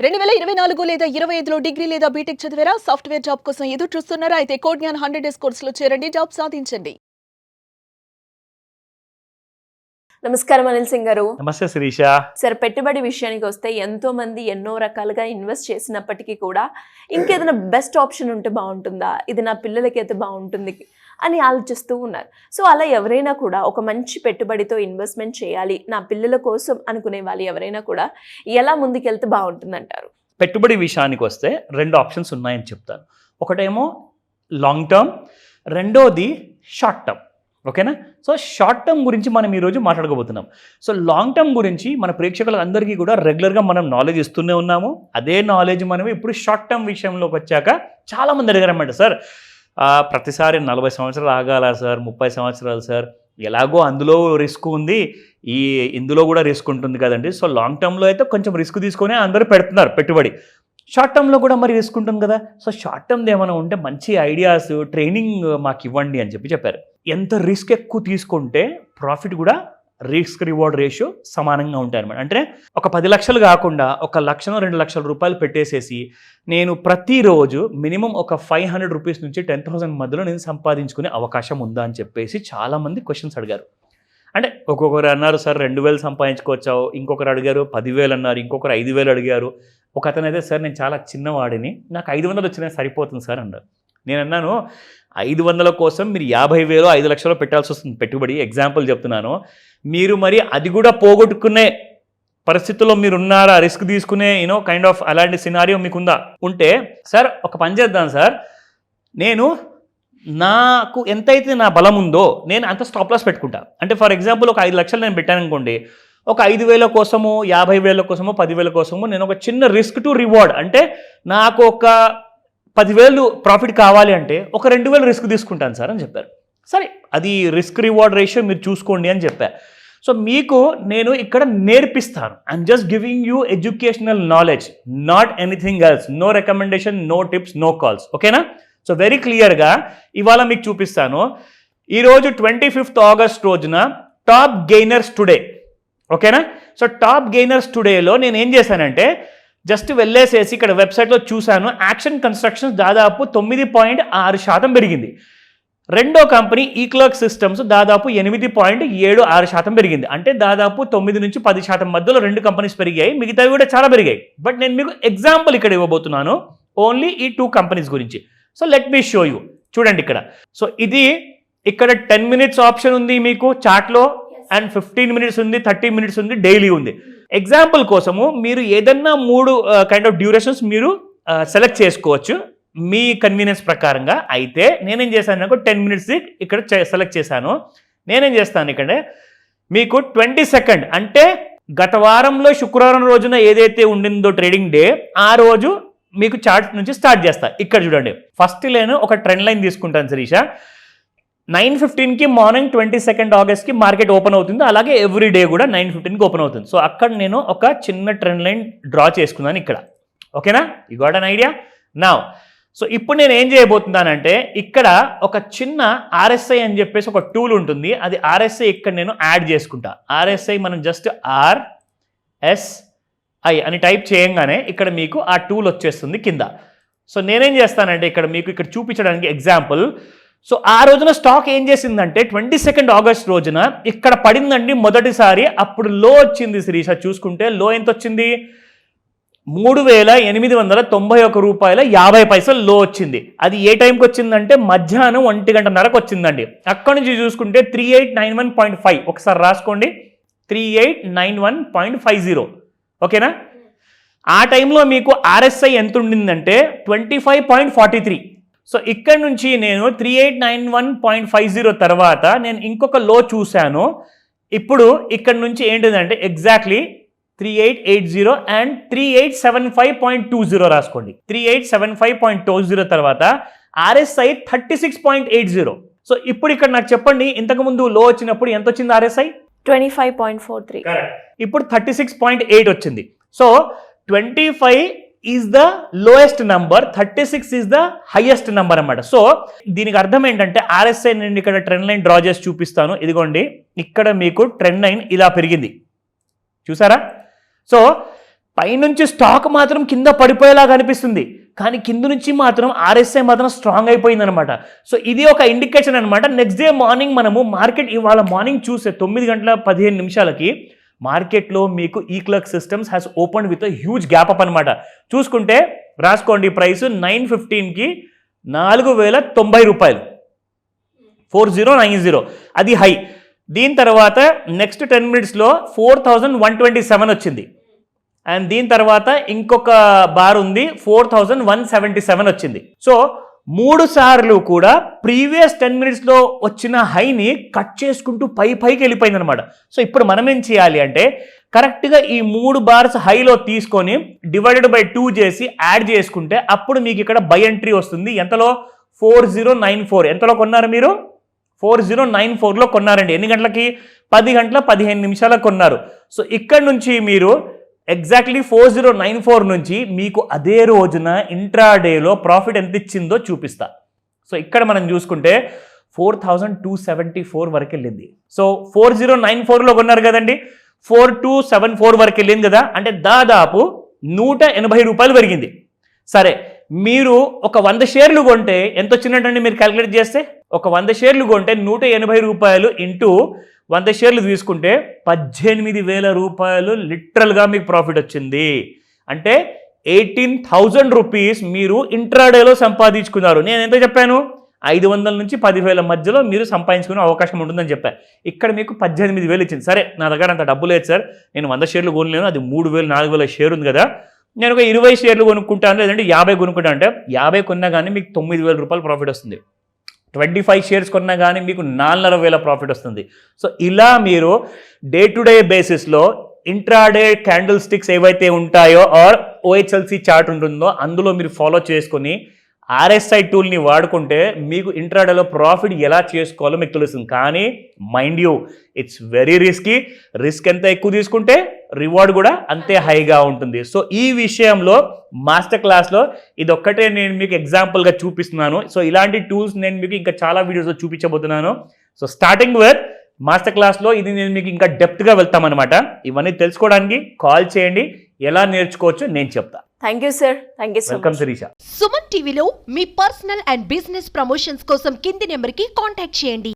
2024 లేదా 25లో డిగ్రీ లేదా బీటెక్ చదివారా? సాఫ్ట్‌వేర్ జాబ్ కోసం ఎదురు చూస్తున్నారా? అయితే కోడ్ జ్ఞాన్ 100 డేస్ కోర్సులో చేరండి. జాబ్ సాధించండి. నమస్కారం అనిల్ సింగ్ గారు. నమస్తే శిరీష. సరే, పెట్టుబడి విషయానికి వస్తే ఎంతో మంది ఎన్నో రకాలుగా ఇన్వెస్ట్ చేసినప్పటికీ కూడా ఇంకేదైనా బెస్ట్ ఆప్షన్ ఉంటే బాగుంటుందా, ఇది నా పిల్లలకి అయితే బాగుంటుంది అని ఆలోచిస్తూ ఉన్నారు. సో అలా ఎవరైనా కూడా ఒక మంచి పెట్టుబడితో ఇన్వెస్ట్మెంట్ చేయాలి నా పిల్లల కోసం అనుకునే వాళ్ళు ఎవరైనా కూడా ఎలా ముందుకెళ్తే బాగుంటుందంటారు? పెట్టుబడి విషయానికి వస్తే 2 ఆప్షన్స్ ఉన్నాయని చెప్తాను. ఒకటేమో లాంగ్ టర్మ్, రెండోది షార్ట్ టర్మ్. ఓకేనా? సో షార్ట్ టర్మ్ గురించి మనం ఈరోజు మాట్లాడుకోబోతున్నాం. సో లాంగ్ టర్మ్ గురించి మన ప్రేక్షకులందరికీ కూడా రెగ్యులర్గా మనం నాలెడ్జ్ ఇస్తూనే ఉన్నాము. అదే నాలెడ్జ్ మనం ఇప్పుడు షార్ట్ టర్మ్ విషయంలోకి వచ్చాక చాలామంది అడిగారన్నమాట, సార్ ప్రతిసారి 40 సంవత్సరాలు ఆగాల సార్, 30 సంవత్సరాలు సార్, ఎలాగో అందులో రిస్క్ ఉంది, ఇందులో కూడా రిస్క్ ఉంటుంది కదండి. సో లాంగ్ టర్మ్లో అయితే కొంచెం రిస్క్ తీసుకొని అందరూ పెడుతున్నారు పెట్టుబడి, షార్ట్ టర్మ్లో కూడా మరి రిస్క్ ఉంటుంది కదా. సో షార్ట్ టర్మ్ది ఏమైనా ఉంటే మంచి ఐడియాస్, ట్రైనింగ్ మాకు ఇవ్వండి అని చెప్పారు. ఎంత రిస్క్ ఎక్కువ తీసుకుంటే ప్రాఫిట్ కూడా రిస్క్ రివార్డ్ రేషియో సమానంగా ఉంటాయి అనమాట. అంటే ఒక 10 లక్షలు కాకుండా 1 లక్ష 2 లక్షల రూపాయలు పెట్టేసేసి నేను ప్రతిరోజు మినిమం ఒక 500 రూపీస్ నుంచి 10,000 మధ్యలో నేను సంపాదించుకునే అవకాశం ఉందా అని చెప్పేసి చాలామంది క్వశ్చన్స్ అడిగారు. అంటే ఒక్కొక్కరు అన్నారు, సార్ 2,000 సంపాదించుకోవచ్చావు, ఇంకొకరు అడిగారు 10,000 అన్నారు, ఇంకొకరు 5,000 అడిగారు. ఒక అతను అయితే, సార్ నేను చాలా చిన్నవాడిని, నాకు 500 వచ్చినా సరిపోతుంది సార్ అన్నారు. నేను అన్నాను, 500 కోసం మీరు 50,000 5 లక్షలు పెట్టాల్సి వస్తుంది పెట్టుబడి, ఎగ్జాంపుల్ చెప్తున్నాను. మీరు మరి అది కూడా పోగొట్టుకునే పరిస్థితుల్లో మీరు ఉన్నారా, రిస్క్ తీసుకునే కైండ్ ఆఫ్ అలాంటి సినారియో మీకుందా? ఉంటే సార్ ఒక పని చేద్దాం సార్, నాకు ఎంతైతే నా బలం ఉందో నేను అంత స్టాప్ లాస్ పెట్టుకుంటా. అంటే ఫర్ ఎగ్జాంపుల్ ఒక 5 లక్షలు నేను పెట్టాను అనుకోండి, ఒక 5,000 కోసము, 50,000 కోసము, 10,000 కోసము నేను ఒక చిన్న రిస్క్ టు రివార్డ్, అంటే నాకు ఒక 10,000 ప్రాఫిట్ కావాలి అంటే ఒక 2,000 రిస్క్ తీసుకుంటాను సార్ అని చెప్పారు. సరే, అది రిస్క్ రివార్డ్ రేషియో మీరు చూసుకోండి అని చెప్పారు. సో మీకు నేను ఇక్కడ నేర్పిస్తాను. I'm just giving you educational knowledge, not anything else. No recommendation, no tips, no calls. ఓకేనా? సో వెరీ క్లియర్గా ఇవాళ మీకు చూపిస్తాను. ఈరోజు 25th ఆగస్ట్ రోజున టాప్ గెయినర్స్ టుడే. ఓకేనా? సో టాప్ గెయినర్స్ టుడేలో నేను ఏం చేశానంటే జస్ట్ వెళ్ళేసేసి ఇక్కడ వెబ్సైట్లో చూశాను, యాక్షన్ కన్స్ట్రక్షన్స్ దాదాపు 9.6% పెరిగింది. రెండో కంపెనీ ఈక్లర్క్ సిస్టమ్స్ దాదాపు 8.76% పెరిగింది. అంటే దాదాపు 9 నుంచి 10% మధ్యలో 2 కంపెనీస్ పెరిగాయి, మిగతావి కూడా చాలా పెరిగాయి. బట్ నేను మీకు ఎగ్జాంపుల్ ఇక్కడ ఇవ్వబోతున్నాను ఓన్లీ ఈ 2 కంపెనీస్ గురించి. So let me show you. చూడండి ఇక్కడ. సో ఇది ఇక్కడ 10 minutes ఆప్షన్ ఉంది మీకు చార్ట్లో, అండ్ 15 minutes ఉంది, 30 minutes ఉంది, డైలీ ఉంది. ఎగ్జాంపుల్ కోసము మీరు ఏదన్నా 3 కైండ్ ఆఫ్ డ్యూరేషన్స్ మీరు సెలెక్ట్ చేసుకోవచ్చు మీ కన్వీనియన్స్ ప్రకారంగా. అయితే నేనేం చేశాను, నాకు 10 minutes ఇక్కడ సెలెక్ట్ చేశాను. నేనేం చేస్తాను ఇక్కడ మీకు 22nd, అంటే గత వారంలో శుక్రవారం రోజున ఏదైతే ఉండిందో ట్రేడింగ్ డే, ఆ రోజు మీకు చార్ట్ నుంచి స్టార్ట్ చేస్తా. ఇక్కడ చూడండి, ఫస్ట్ నేను ఒక ట్రెండ్ లైన్ తీసుకుంటాను శిరీష. 9:15కి మార్నింగ్ 22nd ఆగస్ట్కి మార్కెట్ ఓపెన్ అవుతుంది. అలాగే ఎవ్రీ డే కూడా 9:15కి ఓపెన్ అవుతుంది. సో అక్కడ నేను ఒక చిన్న ట్రెండ్ లైన్ డ్రా చేసుకున్నాను ఇక్కడ. ఓకేనా? You got an idea now. So ఇప్పుడు నేను ఏం చేయబోతున్నానంటే ఇక్కడ ఒక చిన్న RSI అని చెప్పేసి ఒక టూల్ ఉంటుంది, అది RSI ఇక్కడ నేను యాడ్ చేసుకుంటా. RSI మనం జస్ట్ RSI అని టైప్ చేయంగానే ఇక్కడ మీకు ఆ టూల్ వచ్చేస్తుంది కింద. సో నేనేం చేస్తానంటే ఇక్కడ మీకు ఇక్కడ చూపించడానికి ఎగ్జాంపుల్. సో ఆ రోజున స్టాక్ ఏం చేసిందంటే 22nd ఆగస్ట్ రోజున ఇక్కడ పడిందండి మొదటిసారి. అప్పుడు లో వచ్చింది శిరీష, చూసుకుంటే లో ఎంత వచ్చింది, 3,891 రూపాయల 50 పైసలు లో వచ్చింది. అది ఏ టైంకి వచ్చిందంటే మధ్యాహ్నం 1:30కు వచ్చిందండి. అక్కడ నుంచి చూసుకుంటే 3891.5, ఒకసారి రాసుకోండి, 3891.50. ఓకేనా? ఆ టైంలో మీకు RSI ఎంత ఉండిందంటే 25.43. సో ఇక్కడ నుంచి నేను 3891.50 తర్వాత నేను ఇంకొక లో చూశాను. ఇప్పుడు ఇక్కడ నుంచి ఏంటిదంటే ఎగ్జాక్ట్లీ 3880 అండ్ 3875.20 రాసుకోండి. 3875.20 తర్వాత RSI 36.80. సో ఇప్పుడు ఇక్కడ నాకు చెప్పండి, ఇంతకుముందు లో వచ్చినప్పుడు ఎంత వచ్చింది RSI? 25.43. ఇప్పుడు 36.8 వచ్చింది. So 25 is the lowest number, 36 is the highest number అన్నమాట. సో దీనికి అర్థం ఏంటంటే RSI నేను ఇక్కడ ట్రెండ్ లైన్ డ్రా చేసి చూపిస్తాను. ఇదిగోండి, ఇక్కడ మీకు ట్రెండ్ లైన్ ఇలా పెరిగింది, చూసారా? సో పైనుంచి స్టాక్ మాత్రం కింద పడిపోయేలాగా అనిపిస్తుంది, కానీ కింద నుంచి మాత్రం ఆర్ఎస్ఐ మాత్రం స్ట్రాంగ్ అయిపోయింది అనమాట. సో ఇది ఒక ఇండికేషన్ అనమాట. నెక్స్ట్ డే మార్నింగ్ మనము మార్కెట్ ఇవాళ మార్నింగ్ చూస్తే 9:15 మార్కెట్లో మీకు eClerx systems has open with huge gap up అనమాట. చూసుకుంటే రాసుకోండి, ప్రైస్ 9:15కి 4,090 రూపాయలు, 4090 అది హై. దీని తర్వాత నెక్స్ట్ 10 minutesలో 4,127 వచ్చింది. అండ్ దీని తర్వాత ఇంకొక బార్ ఉంది, 4,177 వచ్చింది. సో 3 సార్లు కూడా ప్రీవియస్ 10 minutesలో వచ్చిన హైని కట్ చేసుకుంటూ పైకి వెళ్ళిపోయింది అనమాట. సో ఇప్పుడు మనం ఏం చేయాలి అంటే కరెక్ట్గా ఈ 3 బార్స్ హైలో తీసుకొని డివైడెడ్ బై 2 చేసి యాడ్ చేసుకుంటే అప్పుడు మీకు ఇక్కడ బై ఎంట్రీ వస్తుంది. ఎంతలో? 4094. ఎంతలో కొన్నారు మీరు? 4094లో కొన్నారండి. ఎన్ని గంటలకి? 10:15 కొన్నారు. సో ఇక్కడ నుంచి మీరు ఎగ్జాక్ట్లీ 4094 నుంచి మీకు అదే రోజున ఇంట్రాడేలో ప్రాఫిట్ ఎంత ఇచ్చిందో చూపిస్తా. సో ఇక్కడ మనం చూసుకుంటే 4,274 వరకు వెళ్ళింది. సో 4094లో కొన్నారు కదండి, 4274 వరకు వెళ్ళింది కదా, అంటే దాదాపు 180 రూపాయలు పెరిగింది. సరే, మీరు ఒక 100 షేర్లు కొంటే ఎంత వచ్చినట్టండి మీరు క్యాలిక్యులేట్ చేస్తే? ఒక 100 షేర్లు కొంటే 180 రూపాయలు ఇంటూ 100 షేర్లు తీసుకుంటే 18,000 రూపాయలు లిటరల్గా మీకు ప్రాఫిట్ వచ్చింది. అంటే 18,000 రూపీస్ మీరు ఇంట్రాడేలో సంపాదించుకున్నారు. నేను ఎంత చెప్పాను? 500 నుంచి 10,000 మధ్యలో మీరు సంపాదించుకునే అవకాశం ఉంటుందని చెప్పాను. ఇక్కడ మీకు 18,000 ఇచ్చింది. సరే, నా దగ్గర అంత డబ్బు లేదు సార్, నేను 100 షేర్లు కొనలేను, అది 3,000 4,000 షేర్ ఉంది కదా, నేను ఒక 20 షేర్లు కొనుక్కుంటాను, లేదంటే 50 కొనుక్కుంటాను అంటే 50 కొన్నా కానీ మీకు 9,000 రూపాయలు ప్రాఫిట్ వస్తుంది. 25 షేర్స్ కొన్నా కానీ మీకు 4,500 ప్రాఫిట్ వస్తుంది. సో ఇలా మీరు డే టు డే బేసిస్లో ఇంట్రాడే క్యాండిల్ స్టిక్స్ ఏవైతే ఉంటాయో ఆర్ ఓహెచ్ఎల్సి చార్ట్ ఉంటుందో అందులో మీరు ఫాలో చేసుకొని ఆర్ఎస్ఐ టూల్ని వాడుకుంటే మీకు ఇంట్రాడేలో ప్రాఫిట్ ఎలా చేసుకోవాలో మీకు తెలుస్తుంది. కానీ mind you, it's very risky. Risk ఎంత ఎక్కువ తీసుకుంటే రివార్డ్ కూడా అంతే హైగా ఉంటుంది. సో ఈ విషయంలో మాస్టర్ క్లాస్లో ఇది ఒక్కటే నేను మీకు ఎగ్జాంపుల్గా చూపిస్తున్నాను. సో ఇలాంటి టూల్స్ నేను మీకు ఇంకా చాలా వీడియోస్లో చూపించబోతున్నాను. సో స్టార్టింగ్ విత్ మాస్టర్ క్లాస్లో ఇది నేను మీకు ఇంకా డెప్త్గా వెళ్తామన్నమాట. ఇవన్నీ తెలుసుకోవడానికి కాల్ చేయండి, ఎలా నేర్చుకోవచ్చు నేను చెప్తా. Thank you sir, thank you so much. Welcome Shirisha. Suman టీవీలో మీ పర్సనల్ అండ్ బిజినెస్ ప్రమోషన్స్ కోసం కింది నెంబర్కి కాంటాక్ట్ చేయండి.